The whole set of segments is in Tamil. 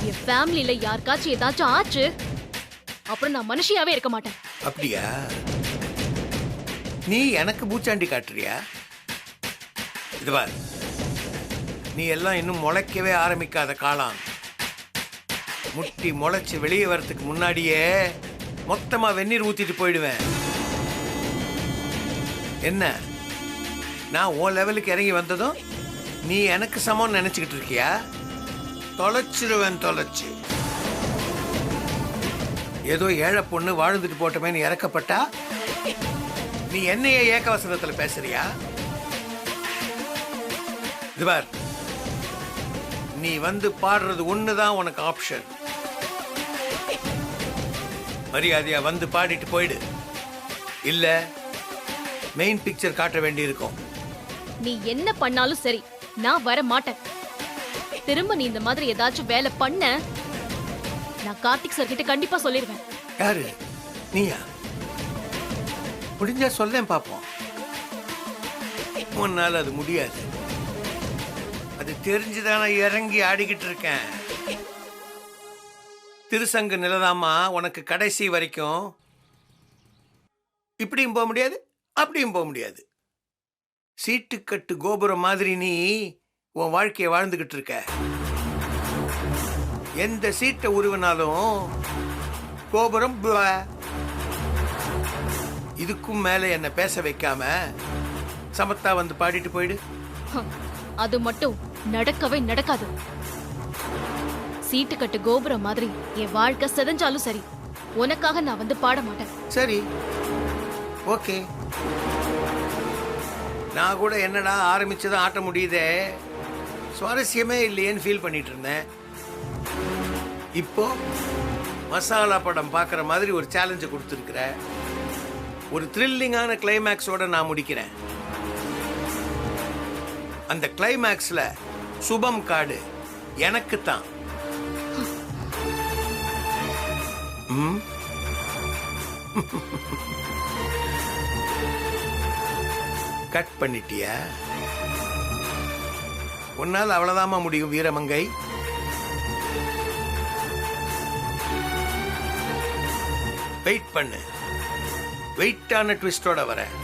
என் ஃபேமிலில யாருக்காச்சும் ஏதாச்சும் ஆச்சு அப்புறம் நான் மனுஷியாவே இருக்க மாட்டேன். அப்படியா? நீ எனக்கு பூச்சாண்டி காட்டுறியா? இது பார், நீ எல்லாம் இன்னும் முளைக்கவே ஆரம்பிக்காத காலம். முட்டி முளைச்சு வெளியே வரதுக்கு முன்னாடியே மொத்தமா வெந்நீர் ஊத்திட்டு போயிடுவேன். என்ன, நான் உன் லெவலுக்கு இறங்கி வந்ததும் நீ எனக்கு சமம்னு நினைச்சுக்கிட்டு இருக்கியா? தொலைச்சிருவேன், தொலைச்சு. ஏதோ ஏழை பொண்ணு வாழ்ந்துட்டு போட்டமேன்னு இறக்கப்பட்டா நீ என்னையே ஏகவசனத்துல பேசுறியா? இது பார், நீ வந்து பாடுறது ஒண்ணுதான் உனக்கு ஆப்ஷன். மரியாதையா வந்து பாடிட்டு போயிடு, இல்ல மெயின் பிக்சர் காட்ட வேண்டி இருக்கும். நீ என்ன பண்ணாலும் சரி, நான் வர மாட்டேன். திரும்ப நீ இந்த மாதிரி ஏதாச்சும் வேலை பண்ண நான் கார்த்திக் சார் கிட்ட கண்டிப்பா சொல்லிடுவேன். யாரு? நீயா? முடிஞ்சா சொல்லேன் பாப்போம். உன்னால அது முடியாது. அது தெரிஞ்சுதானே இறங்கி ஆடிக்கிட்டு இருக்கேன். திருசங்க நிலதாமா உனக்கு கடைசி வரைக்கும். இப்படியும் போக முடியாது, அப்படியும் போக முடியாது. சீட்டுக்கட்டு கோபுரம் மாதிரி நீ உன் வாழ்க்கையை வாழ்ந்துகிட்டு இருக்க. எந்த சீட்டை உருவினாலும் கோபுரம். இதுக்கும் மேல என்ன பேச வைக்காம சமத்தா வந்து பாடிட்டு போயிடு. அது மட்டும் நடக்கவே நடக்காது. சீட்டு கட்டு கோபுரம் மாதிரி என் வாழ்க்கை செதஞ்சாலும் சரி, உனக்காக நான் வந்து பாட மாட்டேன். சரி, ஓகே. நான் கூட என்னடா ஆரம்பிச்சதும் ஆட்ட முடியுதே, சுவாரஸ்யமே இல்லையேன்னு ஃபீல் பண்ணிட்டு இருந்தேன். இப்போ மசாலா படம் பார்க்குற மாதிரி ஒரு சேலஞ்சை கொடுத்துருக்குற. ஒரு த்ரில்லிங்கான கிளைமேக்ஸோட நான் முடிக்கிறேன். அந்த கிளைமேக்ஸ்ல சுபம் கார்டு எனக்கு தான். கட் பண்ணிட்டியா? உன்னால் அவ்வளவுதாமா முடியும் வீரமங்கை. வெயிட் பண்ணு, வெயிட்டான ட்விஸ்டோட வரேன்.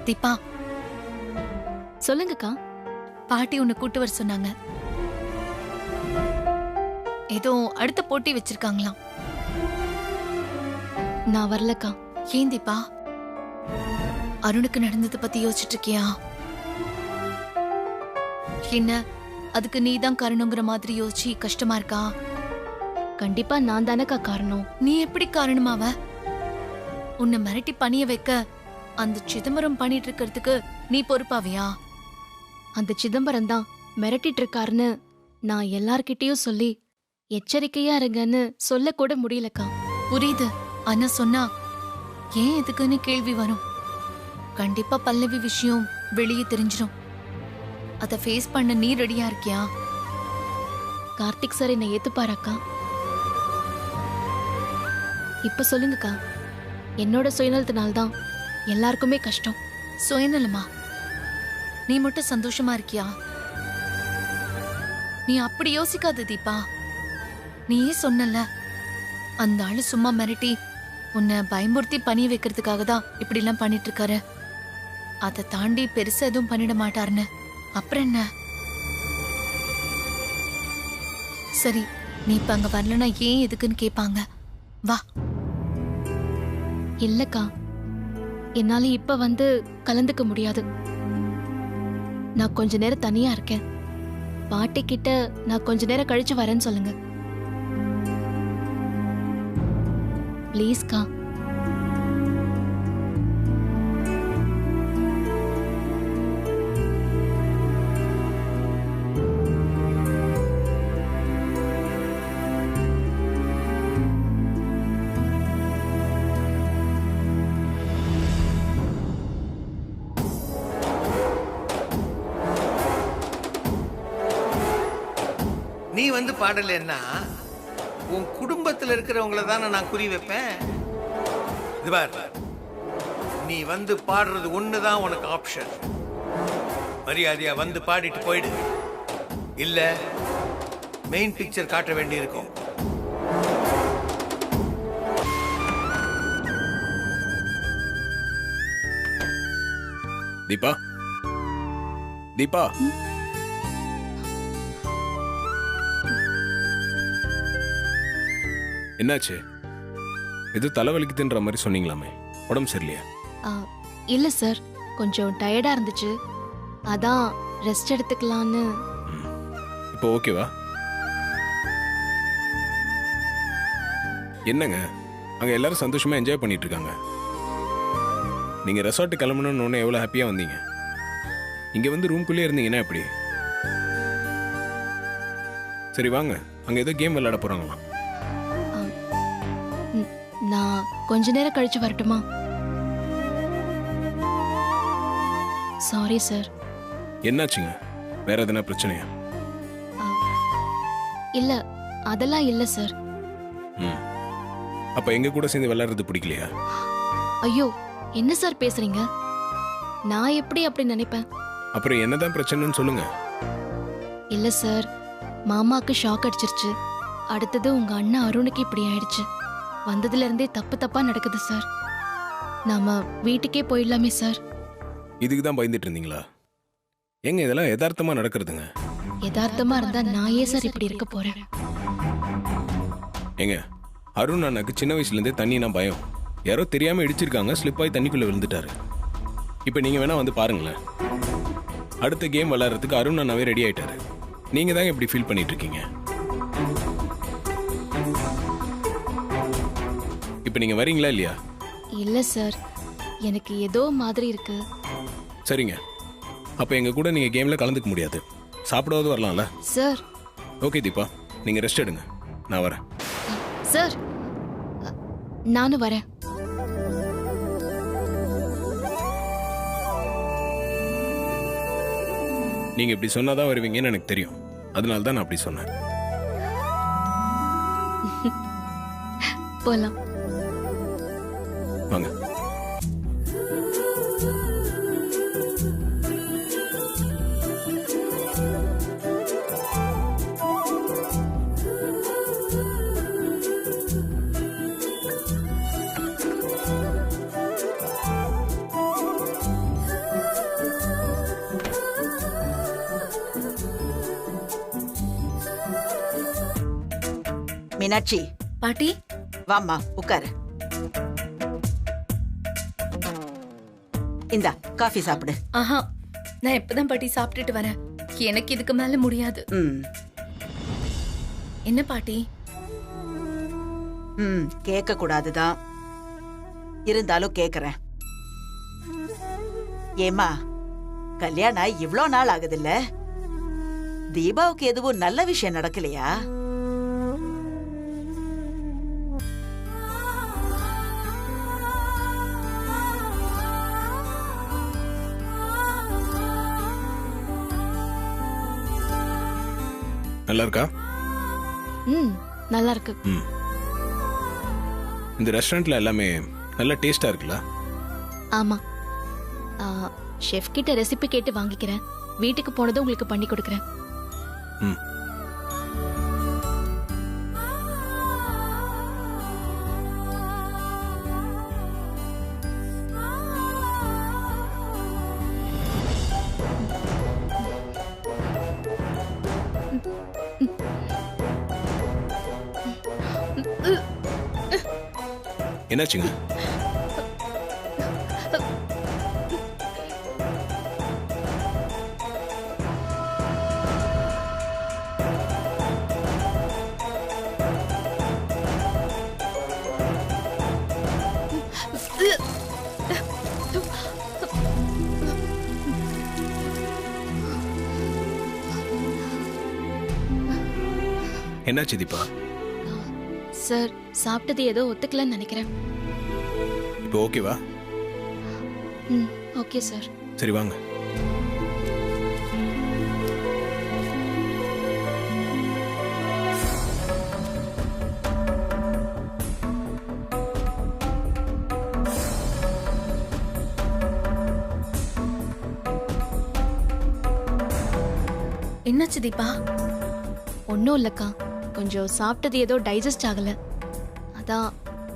தீபா, சொல்லுங்கக்கா. பாட்டி உன்னை கூட்டு வர சொன்னாங்க. ஏதோ அடுத்த போட்டி வச்சிருக்காங்களாம். நான் வரலக்கா. ஏன் தீபா, அருணுக்கு நடந்ததை பத்தி யோசிச்சுட்டு இருக்கியா? என்ன, அதுக்கு நீதான் காரணங்கிற மாதிரி யோசிச்சு கஷ்டமா இருக்கா? கண்டிப்பா நான் தானக்கா காரணம். நீ எப்படி காரணமாவ? உன்னை மிரட்டி பணிய வைக்க அந்த சிதம்பரம் பண்ணிட்டு இருக்கிறதுக்கு நீ பொறுப்பாவியா? அந்த சிதம்பரம் தான் மிரட்டிட்டு இருக்காருன்னு நான் எல்லார்கிட்டயும் சொல்லி எச்சரிக்கையா இருங்கன்னு சொல்ல கூட முடியலக்கா. புரியுது, ஆனா சொன்னா ஏன் எதுக்குன்னு கேள்வி வரும். கண்டிப்பா பல்லவி விஷயம் வெளியே தெரிஞ்சிடும். அத ஃபேஸ் பண்ண நீ ரெடியா இருக்கியா? கார்த்திக் சார் என்னை ஏத்துப்பாராக்கா? இப்ப சொல்லுங்கக்கா. என்னோட சுயநலத்தினால்தான் எல்லாருக்குமே கஷ்டம். சுயநலமா? நீ மட்டும் சந்தோஷமா இருக்கியா? நீ அப்படி யோசிக்காத தீபா. நீயே சொன்னல, அந்த ஆளு சும்மா மிரட்டி உன்னை பயமுறுத்தி பணிய வைக்கிறதுக்காக தான் இப்படி எல்லாம் பண்ணிட்டு இருக்காரு. அதை தாண்டி பெருசா எதுவும் பண்ணிட மாட்டாருன்னு. அப்புறம் என்ன? சரி, நீ இப்ப அங்க வரலன்னா ஏன் எதுக்குன்னு கேட்பாங்க. வா. இல்லக்கா, என்னால இப்ப வந்து கலந்துக்க முடியாது. நான் கொஞ்ச நேரம் தனியா இருக்கேன். பாட்டி கிட்ட நான் கொஞ்ச நேரம் கழிச்சு வரேன்னு சொல்லுங்க. ப்ளீஸ்க்கா. நீ வந்து பாடலைன்னா உன் குடும்பத்தில் இருக்கிறவங்கள தானே நான் குறி வைப்பேன். இது பார், நீ வந்து பாடுறது ஒண்ணுதான் உனக்கு ஆப்ஷன். மரியாதையா வந்து பாடிட்டு போயிடு, இல்ல மெயின் பிக்சர் காட்ட வேண்டியிருக்கும். தீபா, தீபா, என்னாச்சு? எது தலைவலிக்குதுன்ற மாதிரி சொன்னீங்களாமே, உடம்பு சரியில்லையா? இல்ல சார், கொஞ்சம் டயர்டா இருந்துச்சு, அதான் ரெஸ்ட் எடுத்துக்கலான்னு. இப்போ ஓகேவா? என்னங்க, அங்க எல்லாரும் சந்தோஷமா என்ஜாய் பண்ணிட்டு இருக்காங்க. நீங்க ரெசார்ட் கிளம்பணும்னு எவ்வளவு ஹாப்பியா வந்தீங்க. இங்க வந்து ரூம்குள்ளே இருந்தீங்கன்னா எப்படி? சரி வாங்க, அங்க ஏதோ கேம் விளையாட போறாங்களாம். நான் கொஞ்ச நேரம் கழிச்சு வரட்டுமா? Sorry sir. என்னாச்சுங்க? வேற எதனா பிரச்சனையா? இல்ல, அதெல்லாம் இல்ல சார். அப்ப எங்க கூட சேர்ந்து விளையாடுறது பிடிக்கலையா? ஐயோ, என்ன சார் பேசுறீங்க? நான் எப்படி அப்படி நினைப்பேன்? அப்புறம் என்னதான் பிரச்சனைன்னு சொல்லுங்க. இல்ல சார், மாமாக்கு ஷாக் அடிச்சிருச்சு. அடுத்தது உங்க அண்ணன் அருணுக்கு இப்படி ஆயிடுச்சு. வந்ததுல இருந்தே தப்பு தப்பா நடக்குது சார். நாம வீட்டுக்கே போயிடலாமே சார். இதுக்கு தான் பயந்துட்டு இருந்தீங்களா? எங்க இதெல்லாம் யதார்த்தமா நடக்கிறதுங்க. யதார்த்தமா இருந்தா நான் ஏன் சார் இப்படி இருக்க போறேன்? ஏங்க, அருண் அண்ணாக்கு சின்ன வயசுல இருந்தே தண்ணினா பயம். யாரோ தெரியாம இடிச்சிருக்காங்க, ஸ்லிப் ஆகி தண்ணிக்குள்ள விழுந்துட்டாரு. இப்ப நீங்க வேணா வந்து பாருங்களேன். அடுத்த கேம் விளையாடுறதுக்கு அருண் அண்ணாவே ரெடி ஆயிட்டாரு. நீங்க தான் இப்படி ஃபீல் பண்ணிட்டு இருக்கீங்க. இப்ப நீங்க வரீங்களா இல்லையா? இல்ல சார், எனக்கு ஏதோ மாதிரி இருக்கு. சரிங்க, அப்ப எங்க கூட நீங்க கேம்ல கலந்துக்க முடியாது. சாப்பிடாவது வரலாம்ல? சார். ஓகே தீபா, நீங்க ரெஸ்ட் எடுங்க, நான் வரேன். சார், நானும் வரேன். நீங்க இப்படி சொன்னாதான் வருவீங்கன்னு எனக்கு தெரியும். அதனால தான் நான் அப்படி சொன்னேன். போலாம் வாங்க. மீனாட்சி, பாட்டி. வாம்மா உட்காரு. இந்தா காஃபி சாப்பிடு. ஆஹா, நான் இப்பதான் பாட்டி சாப்பிட்டுட்டு வரேன். எனக்கு இதுக்கு மேல முடியாது. என்ன பாட்டி? கேட்க கூடாதுதான், இருந்தாலும் கேக்குறேன். ஏமா, கல்யாணம் இவ்ளோ நாள் ஆகுதுல்ல, தீபாவுக்கு எதுவும் நல்ல விஷயம் நடக்கலையா? நல்லா இருக்கா? நல்லா இருக்கு. இந்த ரெஸ்டாரண்ட்ல எல்லாமே நல்ல டேஸ்டா இருக்குல்ல? ஆமா, ஷெஃப் கிட்ட ரெசிபி கேட்டு வாங்கிக்கிறேன். வீட்டுக்கு போனதும் உங்களுக்கு பண்ணி கொடுக்கறேன். என்னாச்சுங்க? என்னாச்சு தீபா? சார் சாப்பிட்டது ஏதோ ஒத்துக்கலன்னு நினைக்கிறேன். இப்போ ஓகேவா? ம் ஓகே சார். சரி வாங்க. என்னாச்சு தீபா? ஒன்றும் இல்லைக்கா, கொஞ்சம் சாப்பிட்டது ஏதோ டைஜஸ்ட் ஆகலை. அதான்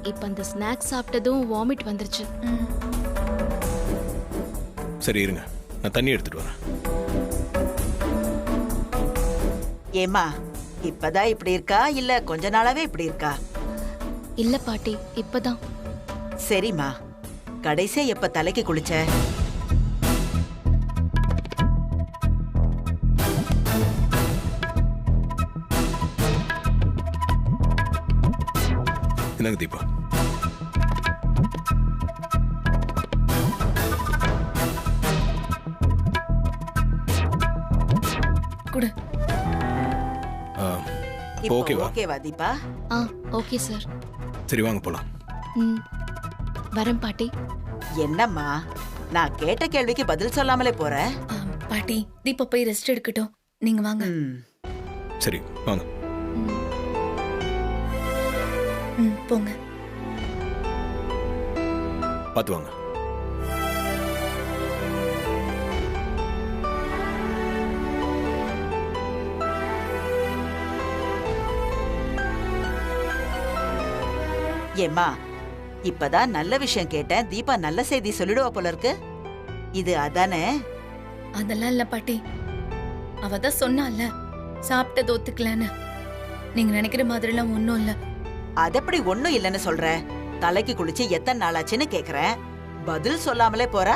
இப்போ அந்த ஸ்நாக்ஸ் சாப்பிட்டதும் வாமிட் வந்துருச்சு. சரி இருங்க, நான் தண்ணி எடுத்துட்டு வரேன். ஏமா இப்பதான் இப்படி இருக்கா இல்ல கொஞ்ச நாளாவே இப்படி இருக்கா? இல்லை பாட்டி, இப்பதான். சரிம்மா, கடைசியா எப்ப தலைக்கு குளிச்ச? என்னங்க தீபா? குடு. இப்போ ஓகேவா? ஓகேவா தீபா? ஆ ஓகே சார். சரி வாங்க போலாம். ம் வரேன் பாட்டி. என்னம்மா, நான் கேட்ட கேள்விக்கு பதில் சொல்லாமலே போற? பாட்டி, தீபா போய் ரெஸ்ட் எடுக்கட்டும், நீங்க வாங்க. சரி வாங்க. போங்க. பார்த்து வாங்க. ஏம்மா, இப்பதான் நல்ல விஷயம் கேட்டேன். தீபா நல்ல செய்தி சொல்லிடுவா போல இருக்கு. இது அதானே? அதெல்லாம் இல்ல பாட்டி, அவதான் சொன்னால சாப்பிட்டது ஒத்துக்கலன்னு. நீங்க நினைக்கிற மாதிரி எல்லாம் ஒண்ணும் இல்ல. அதப்படி ஒண்ணும் இல்லைன்னு சொல்ற? தலைக்கு குளிச்சு எத்தனை நாளாச்சுன்னு கேக்குறேன், பதில் சொல்லாமலே போறா.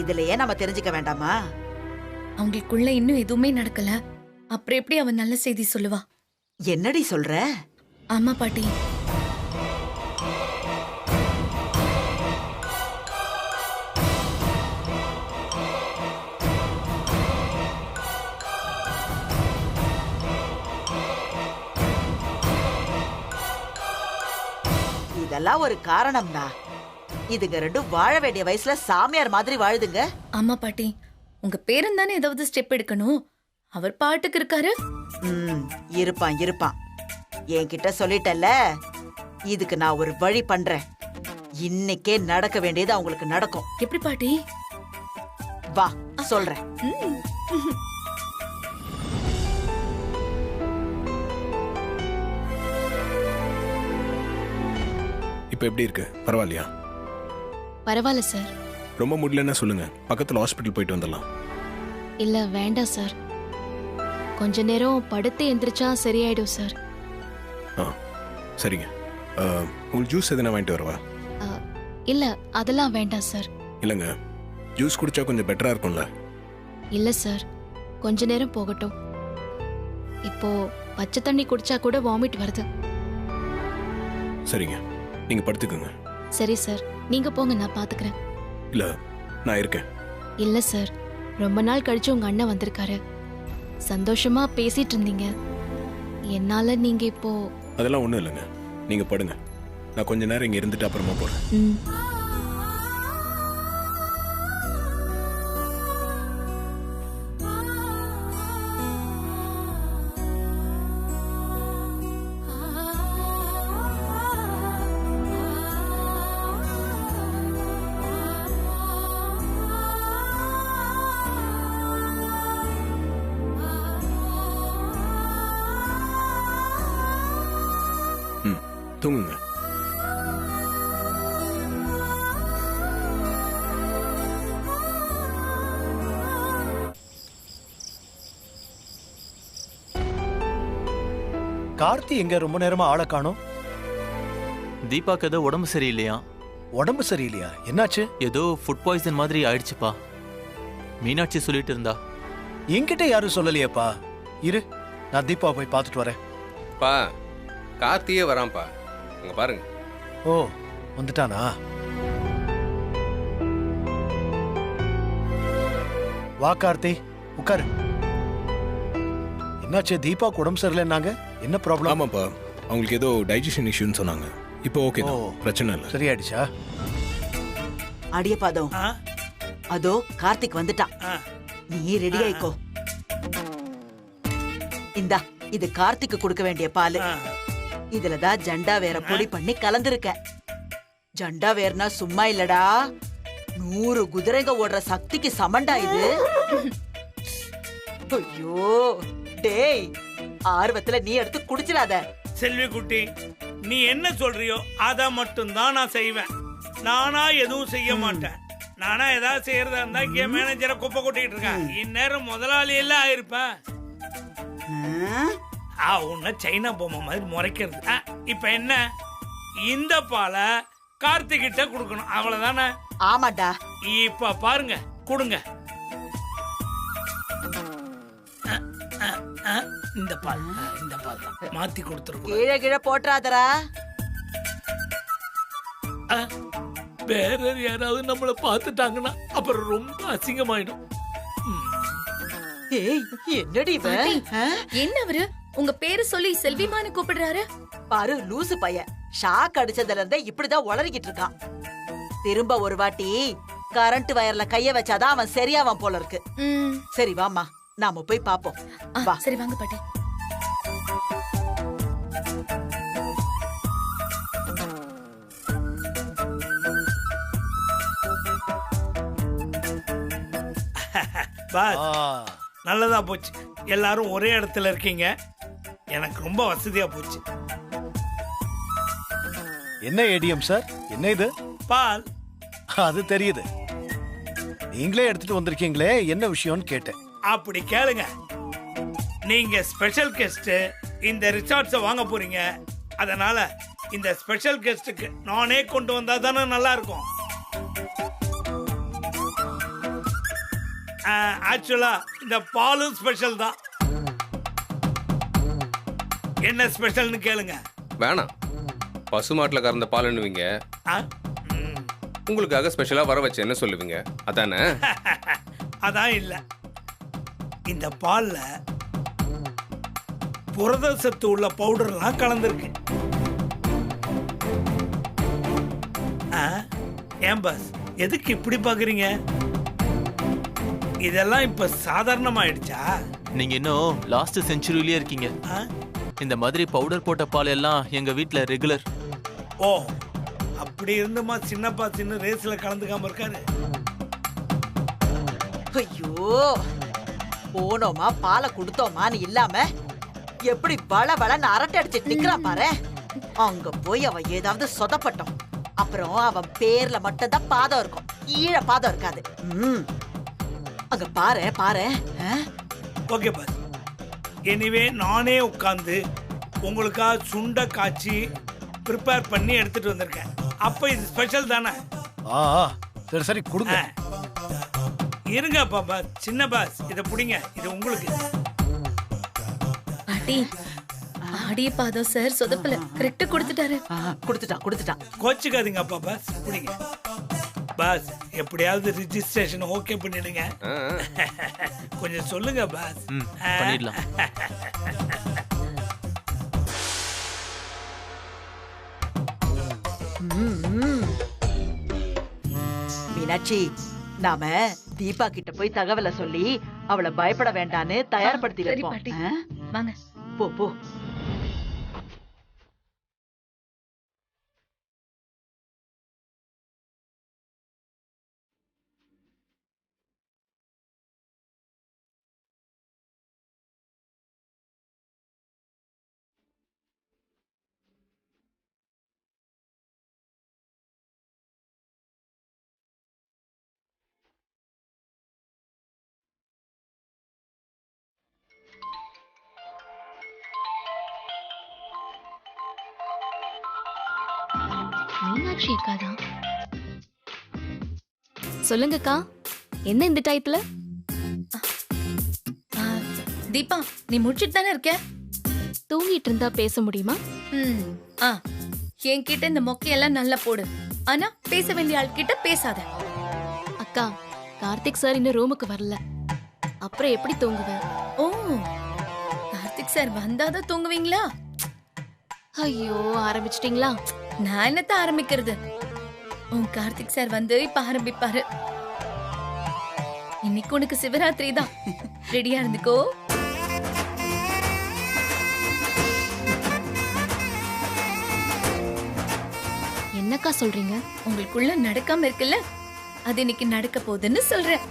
இதுலயே நம்ம தெரிஞ்சுக்க வேண்டாமா? அவங்களுக்குள்ள இன்னும் எதுவுமே நடக்கல, அப்புறம் எப்படி அவன் நல்ல செய்தி சொல்லுவா? என்னடி சொல்ற? ஆமா பாட்டி. இதெல்லாம் ஒரு காரணம்னா? இதுங்க ரெண்டும் வாழ வேண்டிய வயசுல சாமியார் மாதிரி வாழுதுங்க. ஆமா பாட்டி, உங்க பேரன் தானே ஏதாவது ஸ்டெப் எடுக்கணும், அவர் பாட்டுக்கு இருக்காரு. இருப்பான் இருப்பான். என்கிட்ட சொல்லிட்டல்ல, இதுக்கு நான் ஒரு வழி பண்றேன். இன்னைக்கே நடக்க வேண்டியது அவங்களுக்கு நடக்கும். எப்படி பாட்டி? வா சொல்றேன். இப்போ எப்படி இருக்கு? பரவாயில்லையா? பரவாயில்ல சார். ரொம்ப முடியலன்னா சொல்லுங்க, பக்கத்துல ஹாஸ்பிட்டல் போயிட்டு வந்துடலாம். இல்லை வேண்டாம் சார், கொஞ்ச நேரம் படுத்து எந்திரிச்சா சரியாயிடும் சார். ஆ சரிங்க. உங்களுக்கு ஜூஸ் எதுனா வாங்கிட்டு வரவா? இல்லை அதெல்லாம் வேண்டாம் சார். இல்லைங்க, ஜூஸ் குடிச்சா கொஞ்சம் பெட்டரா இருக்கும்ல. இல்லை சார், கொஞ்ச நேரம் போகட்டும். இப்போ பச்சை தண்ணி குடிச்சா கூட வாமிட் வருது. சரிங்க, நீங்க படுத்துக்குங்க. சரி சார், நீங்க போங்க, நான் பாத்துக்கிறேன். இல்ல நான் இருக்கேன். இல்ல சார், ரொம்ப நாள் கழிச்சு உங்க அண்ணன் வந்திருக்காரு. சந்தோஷமா பேசிட்டு இருந்தீங்க. என்னால நீங்க இப்போ... அதெல்லாம் ஒண்ணும் இல்லைங்க, நீங்க படுங்க. நான் கொஞ்ச நேரம் இங்க இருந்துட்டு அப்புறமா போறேன். தூங்குங்க. கார்த்தி எங்க? ரொம்ப நேரமா ஆளை காணோம். தீபாக்கு ஏதோ உடம்பு சரியில்லையா? உடம்பு சரியில்லையா? என்னாச்சு? ஏதோ ஃபுட் பாய்சன் மாதிரி ஆயிடுச்சுப்பா. மீனாட்சி சொல்லிட்டு இருந்தா. என்கிட்ட யாரும் சொல்லலையேப்பா. இரு, நான் தீபா போய் பார்த்துட்டு வரேன். பா, கார்த்தியே வரான்ப்பா, அங்க பாருங்க. ஓ, வந்துட்டானா? வா கார்த்தி, உட்காரு. என்னாச்சு, தீபா உடம்பு சரியில்லைன்னாங்க? என்ன ப்ராப்ளம்? ஆமாப்பா, அவங்களுக்கு ஏதோ டைஜஷன் இஷ்யூன்னு சொன்னாங்க. இப்போ ஓகே தான், பிரச்சனை இல்லை. சரியாயிடுச்சா? அடிய பாதம், அதோ கார்த்திக் வந்துட்டான். நீ ரெடி ஆயிக்கோ. இந்தா, இது கார்த்திக்கு கொடுக்க வேண்டிய பால். இதுலதான் ஜண்டா வேற பொடி பண்ணி கலந்துருக்க. ஜண்டா வேர்னா சும்மா இல்லடா, 100 குதிரைங்க ஓடுற சக்திக்கு சமண்டா இது. ஐயோ டேய், ஆர்வத்துல நீ எடுத்து குடிச்சிடாத. செல்வி குட்டி, நீ என்ன சொல்றியோ அத மட்டும் தான் நான் செய்வேன். நானா எதுவும் செய்ய மாட்டேன். நானா ஏதாவது செய்யறதா இருந்தா இங்க மேனேஜரை குப்பை கொட்டிட்டு இருக்கேன். இந்நேரம் முதலாளி எல்லாம் ஆயிருப்பேன். உன்ன சைனா பொம்மை மாதிரி முறைக்கிறது. இப்ப என்ன, இந்த பாலை கார்த்திகிட்ட கொடுக்கணும், அவ்வளவுதானே? ஆமாடா. இப்ப பாருங்க, கொடுங்க. இந்த பால் தான் மாத்தி கொடுத்துருக்கோம். கீழே கீழே போட்டுறாதரா. வேற யாராவது நம்மள பாத்துட்டாங்கன்னா அப்புறம் ரொம்ப அசிங்கமாயிடும். என்னடி என்ன அவரு உங்க பேரு சொல்லி செல்விமானு கூப்பிடுறாரு? பாரு லூசு பையன், ஷாக் அடிச்சதுல இருந்தே இப்படிதான் உளறிக்கிட்டு இருக்கான். திரும்ப ஒரு வாட்டி கரண்ட் வயர்ல கைய வச்சாதான் அவன் சரியாவான் போல இருக்கு. சரி வாமா, நாம போய் பாப்போம். வா. சரி வாங்க பாட்டி. நல்லதா போச்சு, எல்லாரும் ஒரே இடத்துல இருக்கீங்க. எனக்கு ரொம்ப வசதியா போச்சு. என்ன ஏடிஎம் சார், என்ன இது? பால். அது தெரியுது, நீங்களே எடுத்துட்டு வந்திருக்கீங்களே, என்ன விஷயம்னு கேட்டேன். அப்படி கேளுங்க. நீங்க ஸ்பெஷல் கெஸ்ட், இந்த ரிசார்ட்ஸை வாங்க போறீங்க. அதனால இந்த ஸ்பெஷல் கெஸ்டுக்கு நானே கொண்டு வந்தா தானே நல்லா இருக்கும். ஆக்சுவலா இந்த பாலும் ஸ்பெஷல் தான். என்ன ஸ்பெஷல்னு கேளுங்க. வேணாம், பசுமாட்டுல கறந்த பாலுன்னுவீங்க, உங்களுக்காக ஸ்பெஷலா வர வச்சு என்ன சொல்லுவீங்க, அதானே? அதான் இல்ல, இந்த பால்ல புரத சத்து உள்ள பவுடர்லாம் கலந்துருக்கு. ஏன் பாஸ், எதுக்கு இப்படி பாக்குறீங்க? இதெல்லாம் இப்ப சாதாரணமாயிடுச்சா? நீங்க இன்னும் லாஸ்ட் செஞ்சுரியிலே இருக்கீங்க. இந்த மாதிரி பவுடர் போட்ட பால் எல்லாம் எங்க வீட்ல ரெகுலர். ஓ, அப்படி இருந்துமா சின்னப்பா சின்ன ரேஸ்ல கலந்துக்காம இருக்காரு. ஐயோ, போனோமா பாலை கொடுத்தோமான்னு இல்லாம எப்படி வள வளன்னு அரட்டை அடிச்சிட்டு நிக்கிறான் பாரு. அங்க போய் அவன் ஏதாவது சொதப்பட்டோம், அப்புறம் அவன் பேர்ல மட்டும் தான் பாதம் இருக்கும், கீழே பாதம் இருக்காது. அங்க பாரு பாரு. ஓகே பாஸ், எனிவே நானே உட்கார்ந்து உங்களுக்காக சுண்ட காய்ச்சி ப்ரிப்பேர் பண்ணி எடுத்துட்டு வந்திருக்கேன். அப்ப இது ஸ்பெஷல் தானே? சரி சரி கொடுங்க. இருங்க பாப்பா, சின்ன பாஸ் இத புடிங்க, இது உங்களுக்கு. பாட்டி, ஆடிய பாதம் சார் சொதப்பல, கரெக்டா கொடுத்துட்டாரு. கொடுத்துட்டான். கோச்சுக்காதீங்க அப்பா பாஸ், புடிங்க. பாஸ், எப்படியாவது ரிஜிஸ்ட்ரேஷன் ஓகே பண்ணிடுங்க. கொஞ்சம் சொல்லுங்க பாஸ். பண்ணிடலாம். மீனாட்சி, நாம தீபா கிட்ட போய் தகவலை சொல்லி அவளை பயப்பட வேண்டான்னு தயார்படுத்தி வைப்போம். வாங்க போ போ. மீனாட்சி அக்காதா? சொல்லுங்கக்கா, என்ன இந்த டயத்துல? தீபா, நீ முடிச்சிட்டு தானே இருக்க? தூங்கிட்டு இருந்தா பேச முடியுமா? என்கிட்ட இந்த மொக்கையெல்லாம் நல்லா போடு, ஆனா பேச வேண்டிய ஆள் கிட்ட பேசாத. அக்கா, கார்த்திக் சார் இன்னும் ரூமுக்கு வரல. அப்புறம் எப்படி தூங்குவேன்? ஓ, கார்த்திக் சார் வந்தாதான் தூங்குவீங்களா? ஐயோ, ஆரம்பிச்சிட்டீங்களா? நான் என்னத்த ஆரம்பிக்கிறது? உன் கார்த்திக் சார் வந்து இப்ப ஆரம்பிப்பாரு. இன்னைக்கு உனக்கு சிவராத்திரி தான். ரெடியா இருந்துக்கோ. என்னக்கா சொல்றீங்க? உங்களுக்குள்ள நடக்காம இருக்குல்ல, அது இன்னைக்கு நடக்க போகுதுன்னு சொல்றேன்.